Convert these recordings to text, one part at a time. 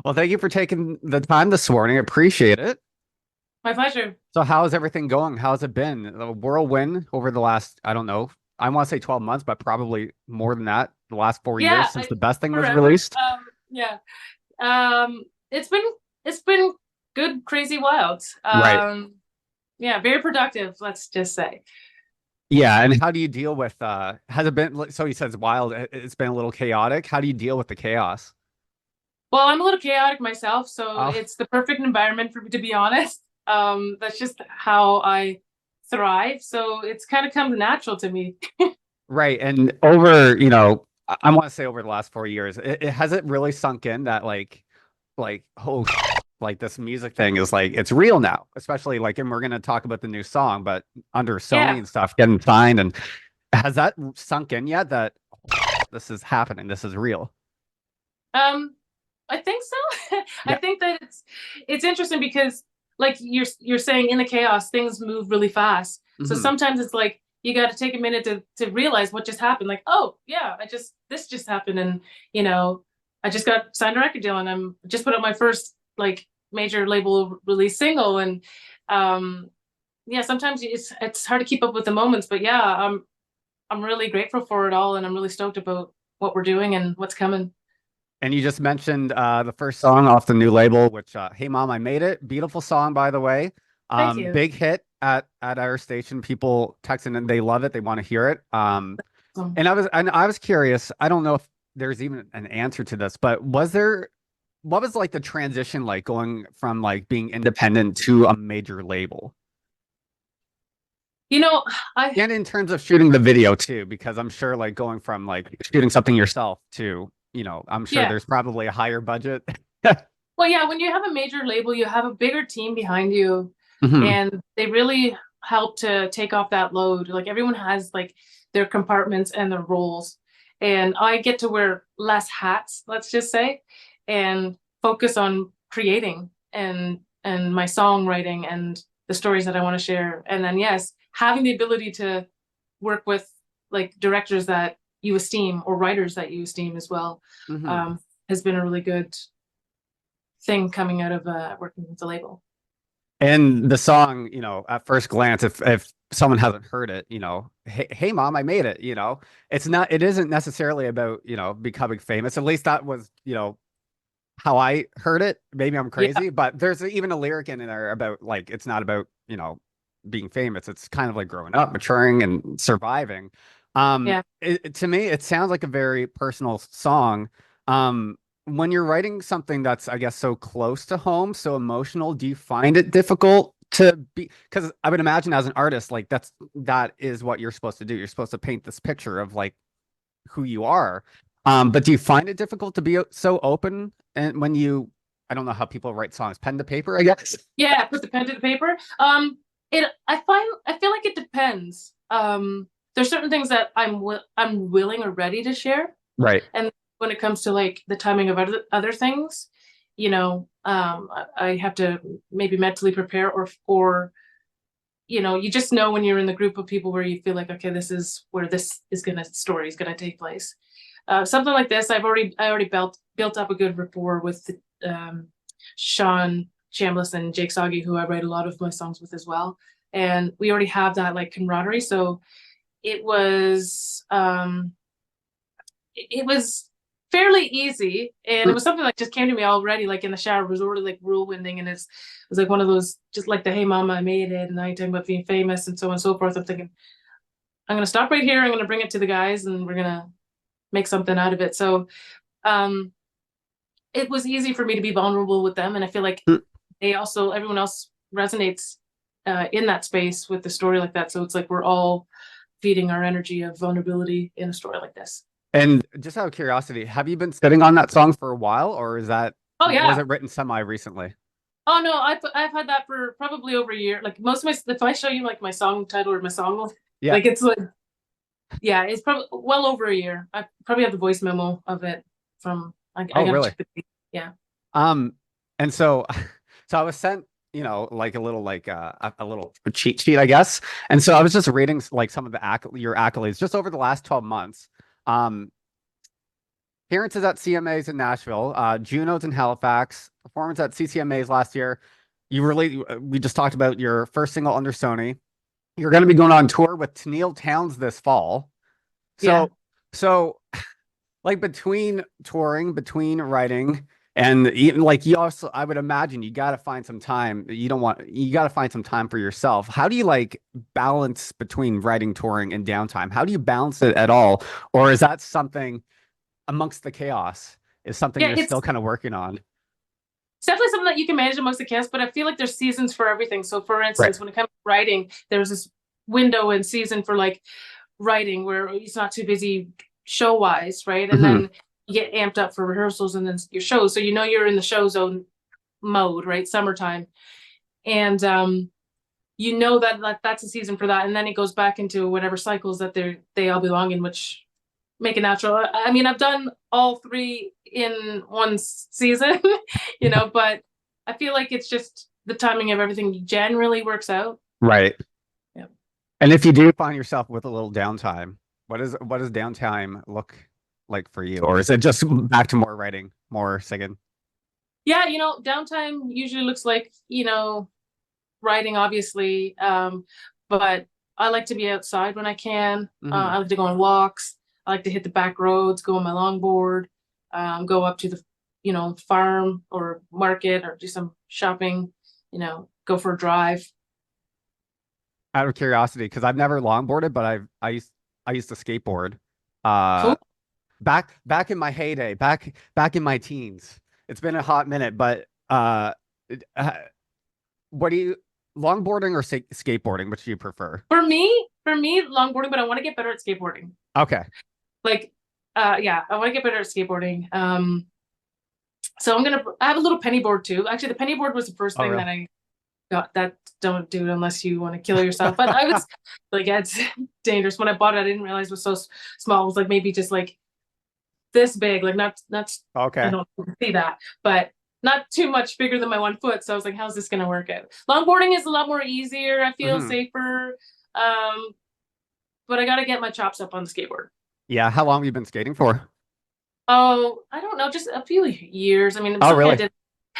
Well, thank you for taking the time this morning. Appreciate it. My pleasure. So, how's everything going? How's it been? A whirlwind over the last, I don't know, I want to say 12 months, but probably more than that, the last 4 years Yeah, since the best thing was forever. released. Yeah. It's been good, crazy, wild. Right. Yeah, very productive, let's just say. Yeah. And how do you deal with, has it been, so he says wild, it's been a little chaotic. How do you deal with the chaos? Well, I'm a little chaotic myself, so Oh, it's the perfect environment for me to be honest. That's just how I thrive. So it's kind of come natural to me. right. And over, I want to say over the last 4 years, it has it really sunk in that oh like this music thing is like it's real now, especially like, and we're gonna talk about the new song, but under Sony Yeah. and stuff getting signed, and has that sunk in yet that this is happening, this is real? Um, I think so. I Yeah. think that it's interesting because like you're saying in the chaos things move really fast. So Hmm. sometimes it's like you got to take a minute to realize what just happened. Like, oh yeah, I just this just happened and you know, I just got signed a record deal and I'm just put out my first like major label release single and um yeah, sometimes it's hard to keep up with the moments, but yeah, I'm really grateful for it all and I'm really stoked about what we're doing and what's coming. And you just mentioned the first song off the new label, which Hey Mom, I Made It. Beautiful song, by the way. Thank you. Big hit at our station. People texting and they love it, they want to hear it. So, And I was curious. I don't know if there's even an answer to this, but what was like the transition like going from like being independent to a major label? you know, I And in terms of shooting the video too, because I'm sure like going from like shooting something yourself to, I'm sure yeah. there's probably a higher budget. Well, yeah, when you have a major label, you have a bigger team behind you, Hmm. and they really help to take off that load. Like everyone has like their compartments and their roles, and I get to wear less hats, let's just say, and focus on creating and my songwriting and the stories that I want to share. And then yes, having the ability to work with like directors that you esteem or writers that you esteem as well Hmm. um, has been a really good thing coming out of working with the label. And the song, at first glance, if someone hasn't heard it, hey mom, I made it, it isn't necessarily about, becoming famous. At least that was, how I heard it. Maybe I'm Yeah, crazy, but there's even a lyric in there about like it's not about, being famous. It's kind of like growing up, maturing and surviving. yeah. To me, it sounds like a very personal song. When you're writing something that's, I guess, so close to home, so emotional, do you find it difficult to be, because I would imagine as an artist, like that is what you're supposed to do. You're supposed to paint this picture of like who you are. But do you find it difficult to be so open and when I don't know how people write songs, pen to paper, I guess. Yeah, put the pen to the paper. I feel like it depends. There's certain things that I'm willing or ready to share, Right. and when it comes to like the timing of other things, I have to maybe mentally prepare or you just know when you're in the group of people where you feel like okay, this is where this is gonna story is gonna take place. Something like this, I already built up a good rapport with Sean Chambliss and Jake Soggy, who I write a lot of my songs with as well. And we already have that like camaraderie. So it was it was fairly easy and it was something that just came to me already like in the shower. It was already like whirlwinding and it was like one of those just like the hey mama I made it and I talking about being famous and so on and so forth. I'm thinking I'm gonna stop right here, I'm gonna bring it to the guys and we're gonna make something out of it. So um it was easy for me to be vulnerable with them and I feel like everyone else resonates in that space with the story like that. So it's like we're all feeding our energy of vulnerability in a story like this. And just out of curiosity, have you been sitting on that song for a while, or Oh was yeah. it written semi recently? Oh no, I've had that for probably over a year. Like most of my if I show you like my song title or my song Yeah. like it's like yeah, it's probably well over a year. I probably have the voice memo of it from I Oh, gotta really? check the date. Yeah. Um, and so, so I was sent, like a little cheat sheet, I guess. And so I was just reading like some of your accolades just over the last 12 months. Um, appearances at CMAs in Nashville, Junos in Halifax, performance at CCMAs last year. We just talked about your first single under Sony. You're going to be going on tour with Tennille Townes this fall. Yeah. So like between touring, between writing, and even like you also, I would imagine you got to find some time. You got to find some time for yourself. How do you like balance between writing, touring, and downtime? How do you balance it at all? Or is that something amongst the chaos is something Yeah, you're still kind of working on? it's definitely something that you can manage amongst the cast, but I feel like there's seasons for everything. So for Right. instance, when it comes to writing, there's this window and season for like writing where it's not too busy show wise, right? And Hmm. then you get amped up for rehearsals and then your shows. So you know you're in the show zone mode, right? Summertime. And you know that that's a season for that. And then it goes back into whatever cycles that they all belong in, which make it natural. I mean, I've done all three in one season, but I feel like it's just the timing of everything generally works out. Right. Yeah. And if you do find yourself with a little downtime, what does downtime look like for you? Or is it just back to more writing, more singing? Yeah, downtime usually looks like, writing, obviously. But I like to be outside when I can. Hmm. I like to go on walks. I like to hit the back roads, go on my longboard, go up to the, farm or market or do some shopping, go for a drive. Out of curiosity, because I've never longboarded, but I used to skateboard. Uh Cool. back in my heyday, back in my teens. It's been a hot minute, but uh, what do you longboarding or skateboarding? Which do you prefer? For me, longboarding, but I want to get better at skateboarding. Okay. Like, yeah, I want to get better at skateboarding. So I have a little penny board too. Actually, the penny board was the first Oh, thing that really? I got. That don't do it unless you want to kill yourself. But I was like, yeah, it's dangerous. When I bought it, I didn't realize it was so small. It was like maybe just like this big, like not. I Okay. don't see that, but not too much bigger than my 1 foot. So I was like, how's this gonna work out? Longboarding is a lot more easier. I feel Hmm. safer. Um, but I got to get my chops up on the skateboard. Yeah. How long have you been skating for? Oh, I don't know, just a few years. I mean, it was Oh, something I really? did.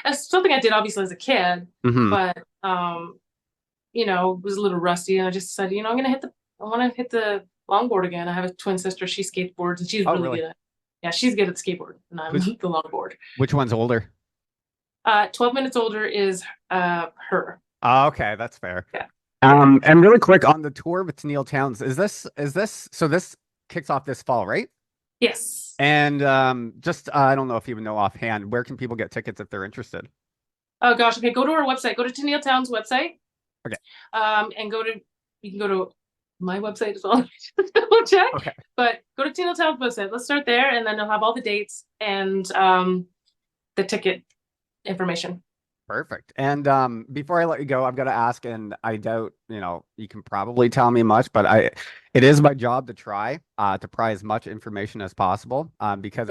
It's something I did obviously as a kid, Hmm. but it was a little rusty, and I just decided, I want to hit the longboard again. I have a twin sister; she skateboards, and she's Oh, really really? good at. Yeah, she's good at skateboard, and I'm Who's the longboard. which one's older? 12 minutes older is her. Oh, okay, that's fair. Yeah. And really quick on the tour with Tennille Townes, is this so this kicks off this fall, right? Yes. And just I don't know if you even know offhand, where can people get tickets if they're interested? Oh gosh. Okay. Go to our website. Go to Tennille Town's website. Okay. And you can go to my website as well. Double check. Okay. But go to Tennille Town's website. Let's start there, and then they'll have all the dates and the ticket information. Perfect. And before I let you go, I've got to ask, and I doubt, you can probably tell me much, but it is my job to pry as much information as possible. Because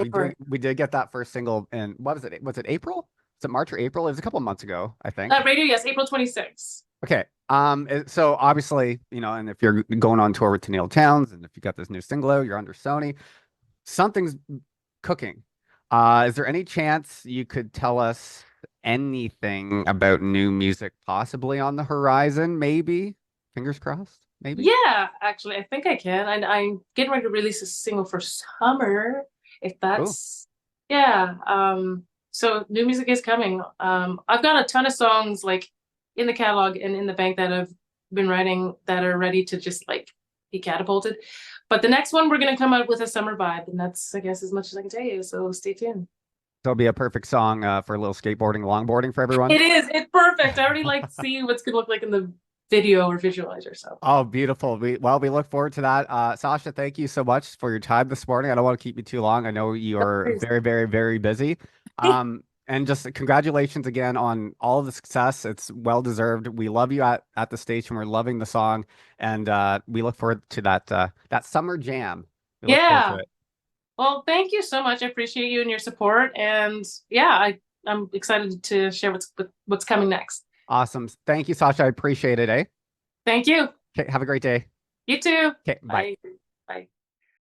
we did get that first single in what was it? Was it April? Was it March or April? It was a couple of months ago, I think. Radio, yes, April 26th. Okay. So obviously, and if you're going on tour with Tennille Townes, and if you got this new single out, you're under Sony, something's cooking. Is there any chance you could tell us anything about new music possibly on the horizon? Maybe. Fingers crossed. Maybe. Yeah, actually, I think I can. I'm getting ready to release a single for summer. If Cool. that's Yeah. So new music is coming. I've got a ton of songs like in the catalog and in the bank that I've been writing that are ready to just like be catapulted. But the next one we're gonna come out with a summer vibe, and that's I guess as much as I can tell you. So stay tuned. It'll be a perfect song for a little skateboarding, longboarding for everyone. It is. It's perfect. I already like to see what's gonna look like in the video or visualizer. So Oh, beautiful. We look forward to that. Sasha, thank you so much for your time this morning. I don't want to keep you too long. I know you no are worries. very, very, very busy. And just congratulations again on all of the success. It's well deserved. We love you at the station. We're loving the song, and we look forward to that summer jam. We look forward to Yeah. it. Well, thank you so much. I appreciate you and your support. And yeah, I'm excited to share what's coming next. Awesome. Thank you, Sasha. I appreciate it, eh? Thank you. Okay, have a great day. You too. Okay, bye. Bye. Bye.